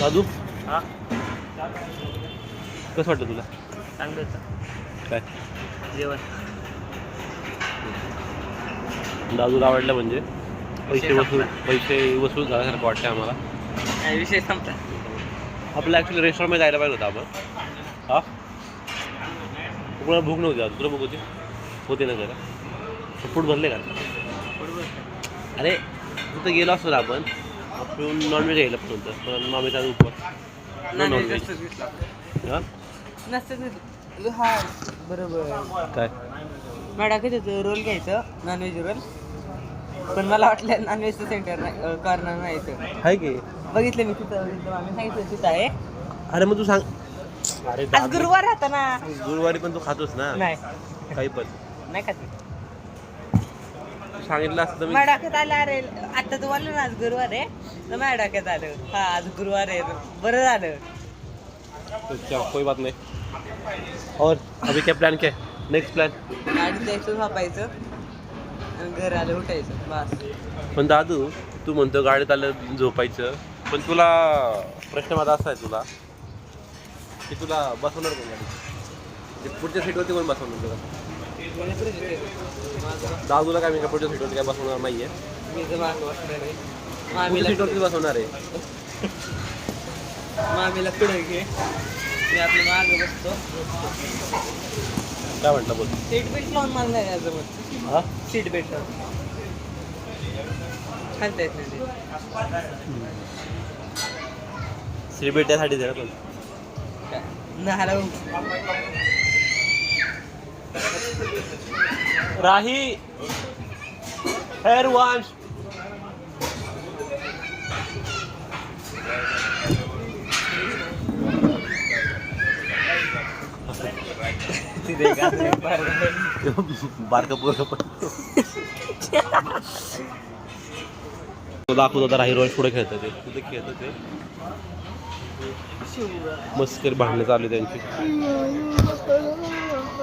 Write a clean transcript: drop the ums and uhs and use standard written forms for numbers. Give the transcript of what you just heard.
दादू हा कसं वाटतं तुला? चांगलं होतं काय जेवण. दादूला आवडलं म्हणजे पैसे वसूल झाल्यासारखं वाटतं आम्हाला. काय विषय संपला. आपल्याला ॲक्च्युली रेस्टॉरंटमध्ये जायला पाहिजे होतं आपण. हा तुम्हाला भूक नव्हती आज, तुला भूक होती होती ना जरा. फूड भरले का? अरे तिथं गेलो असतो ना आपण नॉनव्हेज यायला पण होतं, पण नॉनव्हेज आज उपवास. नॉनव्हेज हां नसतं. हा बरोबर. काय मॅडा किती होतं रोल घ्यायचं नॉनव्हेज रोल, पण मला वाटलं नॉनव्हेजचं सेंटर नाही कॉर्नर नाही इथं आहे की. बघितलं मी तिथं आम्ही सांगितलं तिथं आहे. अरे मग तू सांग. अरे आज गुरुवार राहता ना. गुरुवारी पण तू खातोस ना नाही काही पण. नाही का तू सांगितलं असतं तर मी माझ्या डोक्यात आलं. अरे आता तू बोललं ना आज गुरुवार आहे तर माझ्या डोक्यात आलं हा आज गुरुवार आहे बरं झालं. अच्छा कोई बात नहीं. और अभी क्या प्लान क्या है? Next plan? गाडी जायचं झोपायचं आणि घर आलं उठायचं बस. पण दादू तू म्हणतो गाडीत आलं झोपायचं, पण तुला प्रश्न माझा असा आहे तुला की तुला बसवणार कोण गाडी? पुढच्या सीटवरती कोण बसवणार तुला? दादूला काय मी का पुढच्या सीटवरती काय बसवणार नाही आहे. पुढच्या सीटवरती बसवणार आहे. मामीला पुढे घे मी आपल्या मागे बसतो. काय म्हटलं बोल. सीट बेल्ट लावून मला नाही यायचं मग. हां सीट बेल्ट लावून खालता येत नाही ते. सीट बेल्ट त्यासाठी दे ना पण. काय नाही राही हेअर वॉश. बारका पोरं पण दाखवत होता. राही रोज पुढे खेळतं ते तिथे खेळतं ते मस्त भांडणं चालू त्यांची.